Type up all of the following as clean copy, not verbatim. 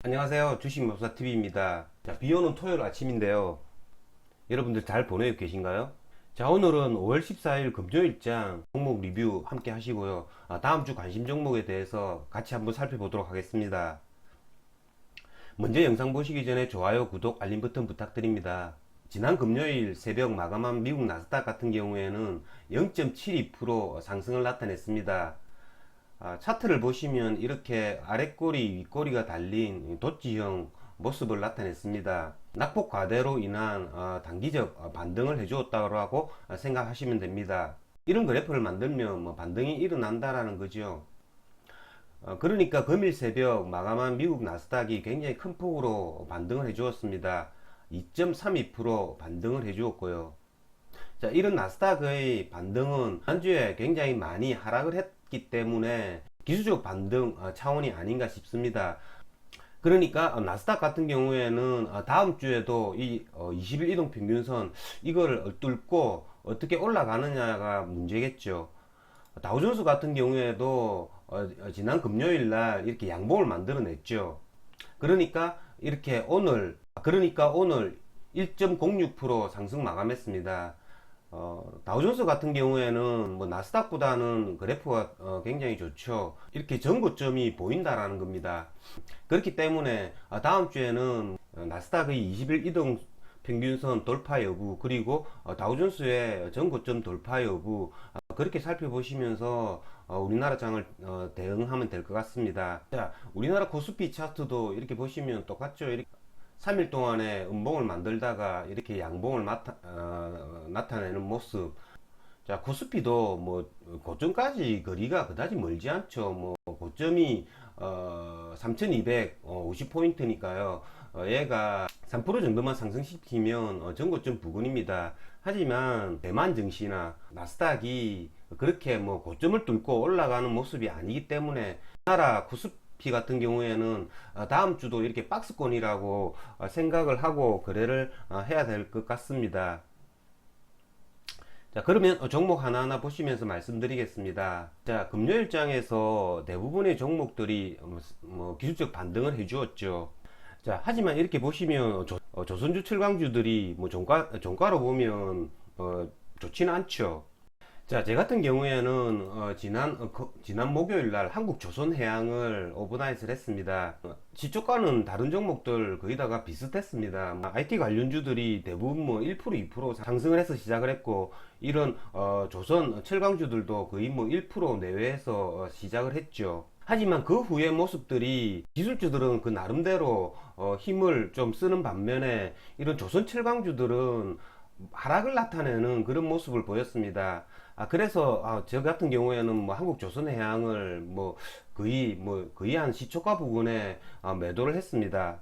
안녕하세요. 주식법사TV입니다. 자, 비오는 토요일 아침인데요. 여러분들 잘 보내고 계신가요? 자, 오늘은 5월 14일 금요일장 종목 리뷰 함께 하시고요. 다음 주 관심 종목에 대해서 같이 한번 살펴보도록 하겠습니다. 먼저 영상 보시기 전에 좋아요, 구독, 알림 버튼 부탁드립니다. 지난 금요일 새벽 마감한 미국 나스닥 같은 경우에는 0.72% 상승을 나타냈습니다. 차트를 보시면 이렇게 아랫꼬리 윗꼬리가 달린 도치형 모습을 나타냈습니다. 낙폭 과대로 인한 단기적 반등을 해주었다고 생각하시면 됩니다. 이런 그래프를 만들면 반등이 일어난다라는 거죠. 그러니까 금일 새벽 마감한 미국 나스닥이 굉장히 큰 폭으로 반등을 해주었습니다. 2.32% 반등을 해주었고요. 자, 이런 나스닥의 반등은 지난주에 굉장히 많이 하락을 했기 때문에 기술적 반등 차원이 아닌가 싶습니다. 그러니까 나스닥 같은 경우에는 다음 주에도 이 20일 이동 평균선 이거를 뚫고 어떻게 올라가느냐가 문제겠죠. 다우존스 같은 경우에도 지난 금요일 날 이렇게 양봉을 만들어냈죠. 그러니까 오늘 1.06% 상승 마감했습니다. 다우존스 같은 경우에는 나스닥보다는 그래프가 굉장히 좋죠. 이렇게 전고점이 보인다라는 겁니다. 그렇기 때문에 다음 주에는 나스닥의 20일 이동 평균선 돌파 여부, 그리고 다우존스의 전고점 돌파 여부, 그렇게 살펴보시면서 우리나라 장을 대응하면 될 것 같습니다. 자, 우리나라 코스피 차트도 이렇게 보시면 똑같죠. 3일 동안에 음봉을 만들다가 이렇게 양봉을 나타내는 모습. 자, 코스피도 고점까지 거리가 그다지 멀지 않죠. 고점이 3250포인트니까요. 얘가 3% 정도만 상승시키면 전고점 부근입니다. 하지만 대만 증시나 나스닥이 그렇게 고점을 뚫고 올라가는 모습이 아니기 때문에 우리나라 코스피 같은 경우에는 다음 주도 이렇게 박스권이라고 생각을 하고 거래를 해야 될 것 같습니다. 자, 그러면 종목 하나하나 보시면서 말씀드리겠습니다. 자, 금요일장에서 대부분의 종목들이 기술적 반등을 해주었죠. 자, 하지만 이렇게 보시면 조선주 철강주들이 종가로 보면 좋지는 않죠. 자, 제 같은 경우에는 지난 목요일 날 한국조선해양을 오버나잇을 했습니다. 시초가는 다른 종목들 거의 다가 비슷했습니다. IT 관련주들이 대부분 1%, 2% 상승을 해서 시작을 했고, 이런 조선 철강주들도 거의 1% 내외에서 시작을 했죠. 하지만 그 후의 모습들이 기술주들은 그 나름대로 힘을 좀 쓰는 반면에 이런 조선 철강주들은 하락을 나타내는 그런 모습을 보였습니다. 그래서 저 같은 경우에는 한국조선해양을 거의 한 시초가 부근에 매도를 했습니다.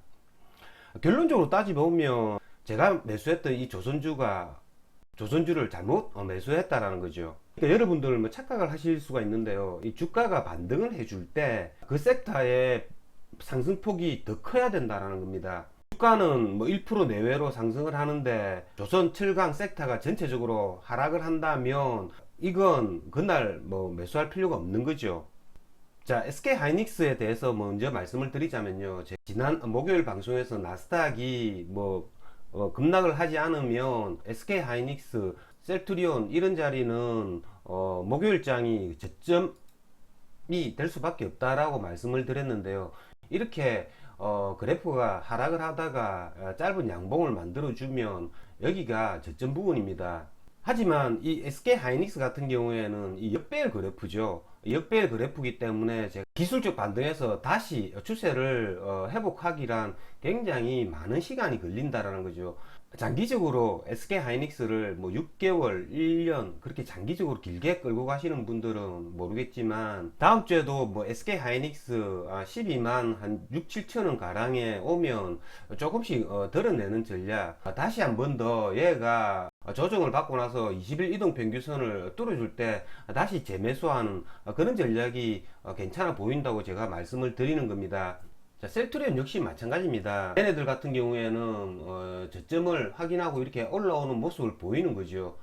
결론적으로 따지보면 제가 매수했던 이 조선주를 잘못 매수했다라는 거죠. 그러니까 여러분들 착각을 하실 수가 있는데요. 이 주가가 반등을 해줄 때 그 섹터의 상승폭이 더 커야 된다라는 겁니다. 주가는 1% 내외로 상승을 하는데 조선 철강 섹터가 전체적으로 하락을 한다면 이건 그날 매수할 필요가 없는 거죠. 자, SK 하이닉스에 대해서 먼저 말씀을 드리자면요. 지난 목요일 방송에서 나스닥이 급락을 하지 않으면 SK 하이닉스, 셀트리온 이런 자리는 목요일장이 저점이 될 수밖에 없다라고 말씀을 드렸는데요. 이렇게 그래프가 하락을 하다가 짧은 양봉을 만들어 주면 여기가 저점 부분입니다. 하지만 이 SK 하이닉스 같은 경우에는 이 역배열 그래프죠. 역배열 그래프이기 때문에 제가 기술적 반등에서 다시 추세를 회복하기란 굉장히 많은 시간이 걸린다라는 거죠. 장기적으로 SK 하이닉스를 6개월, 1년 그렇게 장기적으로 길게 끌고 가시는 분들은 모르겠지만 다음 주에도 SK 하이닉스 12만 한 6, 7천원 가량에 오면 조금씩 덜어내는 전략, 다시 한 번 더 얘가 조정을 받고 나서 20일 이동 평균선을 뚫어줄 때 다시 재매수하는 그런 전략이 괜찮아 보인다고 제가 말씀을 드리는 겁니다. 자, 셀트리온 역시 마찬가지입니다. 얘네들 같은 경우에는 저점을 확인하고 이렇게 올라오는 모습을 보이는 거죠.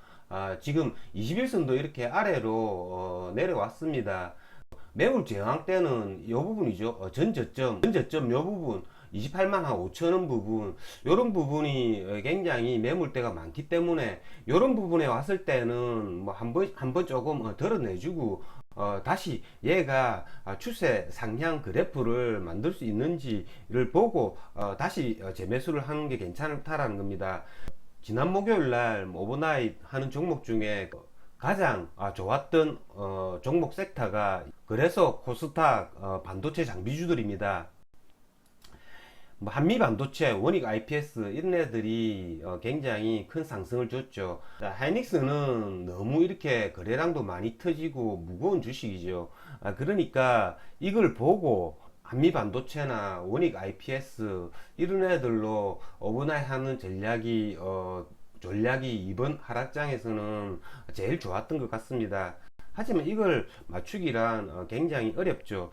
지금 21선도 이렇게 아래로 내려왔습니다. 매물 저항 때는 이 부분이죠. 전저점 이 부분, 28만 한 5천 원 부분, 이런 부분이 굉장히 매물대가 많기 때문에 이런 부분에 왔을 때는 뭐 한번 조금 덜어내주고 다시 얘가 추세 상향 그래프를 만들 수 있는지를 보고 다시 재매수를 하는 게 괜찮다라는 겁니다. 지난 목요일 날 오버나잇 하는 종목 중에 가장 좋았던 종목 섹터가 그래서 코스닥 반도체 장비주들입니다. 뭐 한미 반도체, 원익 IPS 이런 애들이 굉장히 큰 상승을 줬죠. 자, 하이닉스는 너무 이렇게 거래량도 많이 터지고 무거운 주식이죠. 그러니까 이걸 보고 한미 반도체나 원익 IPS 이런 애들로 오버나잇 하는 전략이 이번 하락장에서는 제일 좋았던 것 같습니다. 하지만 이걸 맞추기란 굉장히 어렵죠.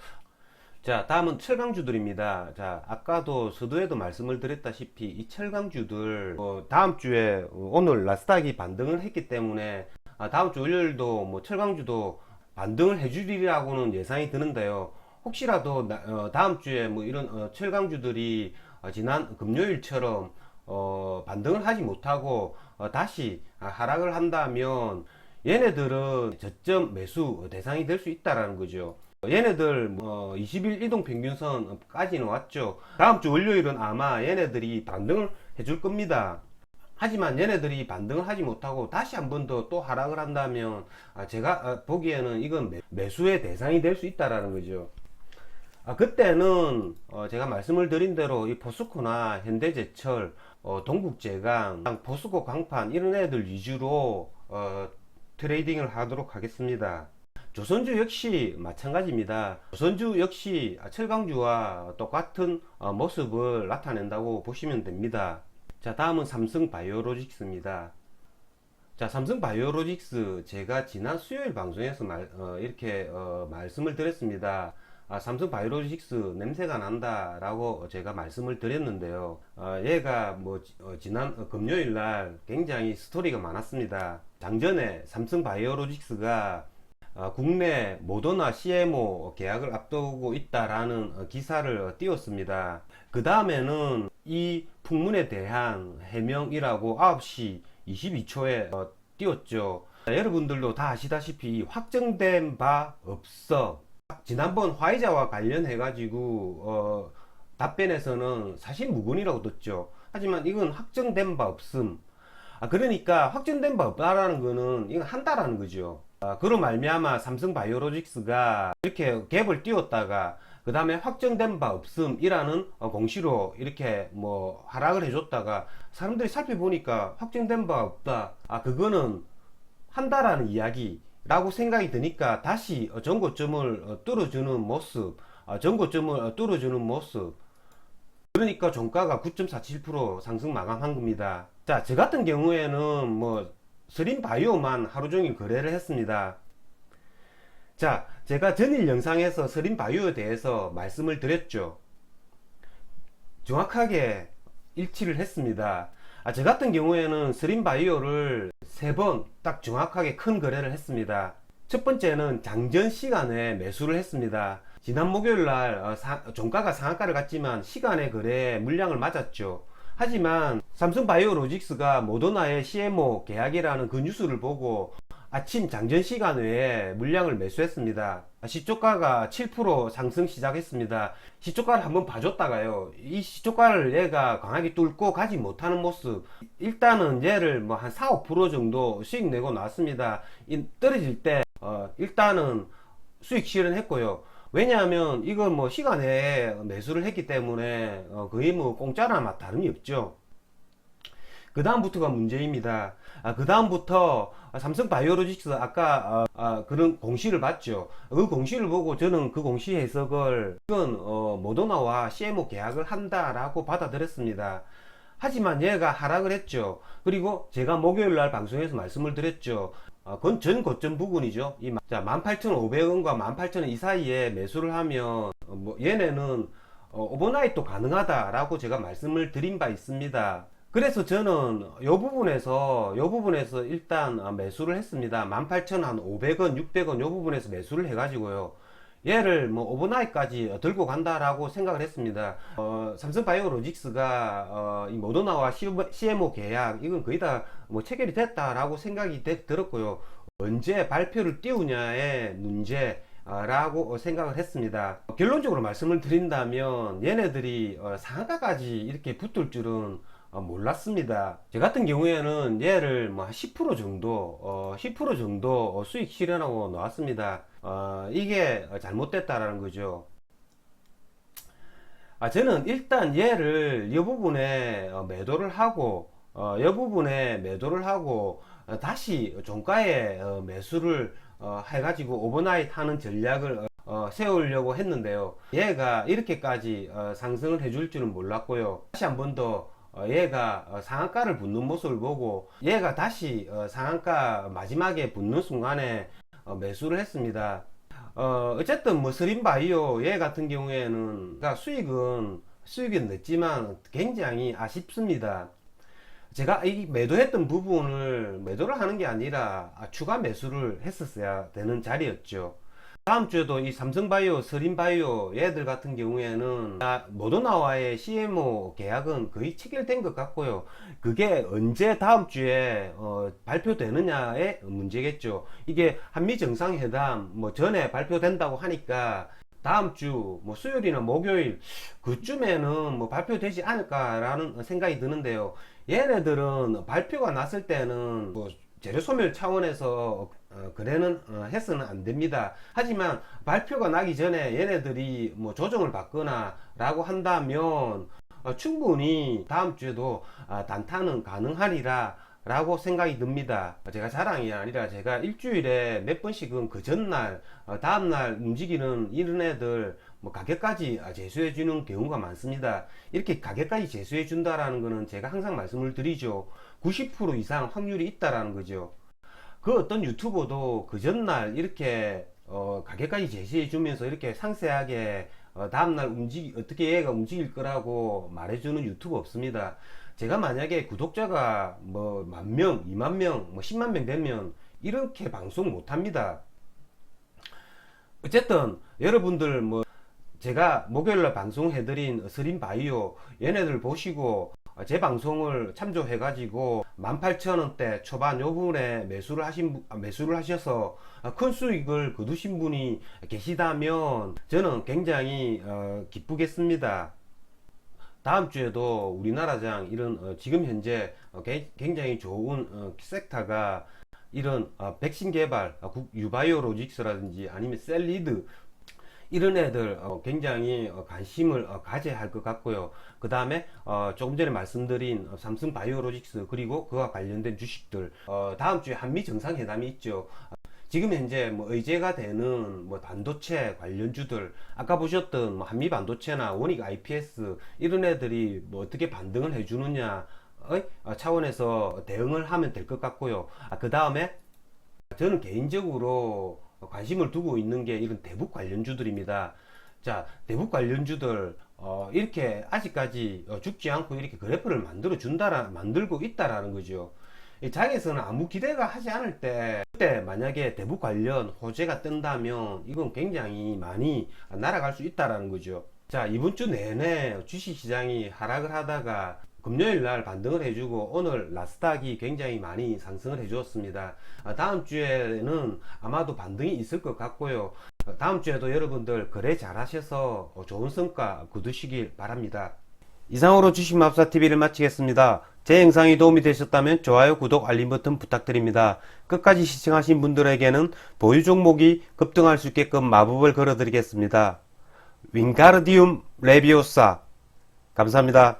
자, 다음은 철강주들입니다. 자, 아까도 서두에도 말씀을 드렸다시피 이 철강주들 다음 주에 오늘 나스닥이 반등을 했기 때문에 다음 주 월요일도 뭐 철강주도 반등을 해주리라고는 예상이 드는데요. 혹시라도 다음 주에 뭐 이런 철강주들이 지난 금요일처럼 반등을 하지 못하고 다시 하락을 한다면 얘네들은 저점 매수 대상이 될 수 있다라는 거죠. 얘네들 20일 이동 평균선까지는 왔죠. 다음 주 월요일은 아마 얘네들이 반등을 해줄 겁니다. 하지만 얘네들이 반등을 하지 못하고 다시 한 번 더 또 하락을 한다면 제가 보기에는 이건 매수의 대상이 될 수 있다라는 거죠. 그때는 제가 말씀을 드린 대로 이 포스코나 현대제철, 동국제강, 포스코 강판 이런 애들 위주로 트레이딩을 하도록 하겠습니다. 조선주 역시 마찬가지입니다. 조선주 역시 철강주와 똑같은 모습을 나타낸다고 보시면 됩니다. 자, 다음은 삼성바이오로직스입니다. 자, 삼성바이오로직스 제가 지난 수요일 방송에서 이렇게 말씀을 드렸습니다. 삼성바이오로직스 냄새가 난다 라고 제가 말씀을 드렸는데요. 얘가 뭐 지난 금요일 날 굉장히 스토리가 많았습니다. 장전에 삼성바이오로직스가 국내 모더나 CMO 계약을 앞두고 있다라는 기사를 띄웠습니다. 그 다음에는 이 풍문에 대한 해명이라고 9시 22초에 띄웠죠. 여러분들도 다 아시다시피 확정된 바 없어. 지난번 화이자와 관련해 가지고 답변에서는 사실 무근이라고 떴죠. 하지만 이건 확정된 바 없음. 그러니까 확정된 바 없다라는 거는 이건 한다라는 거죠. 그로 말미암아 삼성바이오로직스가 이렇게 갭을 띄웠다가 그 다음에 확정된 바 없음이라는 공시로 이렇게 뭐 하락을 해줬다가 사람들이 살펴보니까 확정된 바 없다. 그거는 한다라는 이야기라고 생각이 드니까 다시 전고점을 뚫어주는 모습, 전고점을 뚫어주는 모습. 그러니까 종가가 9.47% 상승 마감한 겁니다. 자, 저 같은 경우에는 뭐 스림바이오만 하루종일 거래를 했습니다. 자, 제가 전일 영상에서 스림바이오에 대해서 말씀을 드렸죠. 정확하게 일치를 했습니다. 저 같은 경우에는 스림바이오를 3번 딱 정확하게 큰 거래를 했습니다. 첫 번째는 장전 시간에 매수를 했습니다. 지난 목요일 날 종가가 상한가를 갔지만 시간의 거래 물량을 맞았죠. 하지만 삼성바이오로직스가 모더나의 CMO 계약이라는 그 뉴스를 보고 아침 장전 시간 외에 물량을 매수했습니다. 시초가가 7% 상승 시작했습니다. 시초가를 한번 봐줬다가요, 이 시초가를 얘가 강하게 뚫고 가지 못하는 모습, 일단은 얘를 뭐 한 4~5% 정도 수익 내고 나왔습니다. 떨어질 때 일단은 수익 실현했고요. 왜냐하면 이건 뭐 시간에 매수를 했기 때문에 거의 뭐 공짜나 맛 다름이 없죠. 그 다음부터가 문제입니다. 그 다음부터 삼성바이오로직스 아까 그런 공시를 봤죠. 그 공시를 보고 저는 그 공시 해석을 이건 모더나와 CMO 계약을 한다라고 받아들였습니다. 하지만 얘가 하락을 했죠. 그리고 제가 목요일날 방송에서 말씀을 드렸죠. 그건 전 고점 부근이죠. 18,500원과 18,000원 이 사이에 매수를 하면 뭐 얘네는 오버나잇도 가능하다라고 제가 말씀을 드린 바 있습니다. 그래서 저는 요 부분에서 일단 매수를 했습니다. 18,500원, 600원 요 부분에서 매수를 해가지고요. 얘를 뭐 오버나잇까지 들고 간다라고 생각을 했습니다. 삼성바이오로직스가 이 모더나와 CMO 계약 이건 거의 다 뭐 체결이 됐다라고 생각이 들었고요. 언제 발표를 띄우냐의 문제 라고 생각을 했습니다. 결론적으로 말씀을 드린다면 얘네들이 상한가까지 이렇게 붙을 줄은 몰랐습니다. 저 같은 경우에는 얘를 뭐 10% 정도 10% 정도 수익 실현하고 나왔습니다. 이게 잘못됐다라는 거죠. 저는 일단 얘를 이 부분에 매도를 하고 이 부분에 매도를 하고 다시 종가에 매수를 해가지고 오버나잇 하는 전략을 세우려고 했는데요. 얘가 이렇게까지 상승을 해줄 줄은 몰랐고요. 다시 한 번 더 얘가 상한가를 붙는 모습을 보고 얘가 다시 상한가 마지막에 붙는 순간에 매수를 했습니다. 어쨌든 뭐 스림바이오 얘 같은 경우에는 그러니까 수익은 냈지만 굉장히 아쉽습니다. 제가 이 매도했던 부분을 매도를 하는 게 아니라 추가 매수를 했었어야 되는 자리였죠. 다음 주에도 이 삼성바이오, 스림바이오 얘들 같은 경우에는 모더나와의 CMO 계약은 거의 체결된 것 같고요. 그게 언제 다음 주에 발표되느냐의 문제겠죠. 이게 한미 정상회담 뭐 전에 발표된다고 하니까 다음 주 뭐 수요일이나 목요일 그쯤에는 뭐 발표되지 않을까라는 생각이 드는데요. 얘네들은 발표가 났을 때는 뭐 재료 소멸 차원에서 거래는 해서는 안 됩니다. 하지만 발표가 나기 전에 얘네들이 뭐 조정을 받거나 라고 한다면 충분히 다음 주에도 단타는 가능하리라 라고 생각이 듭니다. 제가 자랑이 아니라 제가 일주일에 몇 번씩은 그 전날 다음날 움직이는 이런 애들 뭐 가격까지 제수해 주는 경우가 많습니다. 이렇게 가격까지 제수해 준다라는 거는 제가 항상 말씀을 드리죠. 90% 이상 확률이 있다라는 거죠. 그 어떤 유튜버도 그 전날 이렇게 가격까지 제시해 주면서 이렇게 상세하게 다음날 어떻게 얘가 움직일 거라고 말해주는 유튜브 없습니다. 제가 만약에 구독자가 뭐 10,000명, 20,000명, 뭐 10만 명 되면 이렇게 방송 못 합니다. 어쨌든 여러분들 뭐 제가 목요일날 방송해드린 스림바이오 얘네들 보시고 제 방송을 참조해 가지고 18,000원대 초반 요 부분에 매수를 하셔서 큰 수익을 거두신 분이 계시다면 저는 굉장히 기쁘겠습니다. 다음 주에도 우리나라장 이런 지금 현재 굉장히 좋은 섹터가 이런 백신 개발 유바이오로직스라든지 아니면 셀리드 이런 애들 굉장히 관심을 가져야 할 것 같고요. 그 다음에 조금 전에 말씀드린 삼성바이오로직스 그리고 그와 관련된 주식들 다음 주에 한미 정상회담이 있죠. 지금 현재 뭐 의제가 되는 뭐 반도체 관련주들 아까 보셨던 뭐 한미 반도체나 원익 IPS 이런 애들이 뭐 어떻게 반등을 해주느냐 차원에서 대응을 하면 될 것 같고요. 그 다음에 저는 개인적으로 관심을 두고 있는 게 이런 대북 관련주들입니다. 자, 대북 관련주들 이렇게 아직까지 죽지 않고 이렇게 그래프를 만들고 있다라는 거죠. 이 장에서는 아무 기대가 하지 않을 때 그때 만약에 대북 관련 호재가 뜬다면 이건 굉장히 많이 날아갈 수 있다라는 거죠. 자, 이번 주 내내 주식시장이 하락을 하다가 금요일 날 반등을 해주고 오늘 나스닥이 굉장히 많이 상승을 해주었습니다. 다음 주에는 아마도 반등이 있을 것 같고요. 다음 주에도 여러분들 거래 잘 하셔서 좋은 성과 거두시길 바랍니다. 이상으로 주식마법사TV를 마치겠습니다. 제 영상이 도움이 되셨다면 좋아요, 구독, 알림 버튼 부탁드립니다. 끝까지 시청하신 분들에게는 보유 종목이 급등할 수 있게끔 마법을 걸어드리겠습니다. 윙가르디움 레비오사 감사합니다.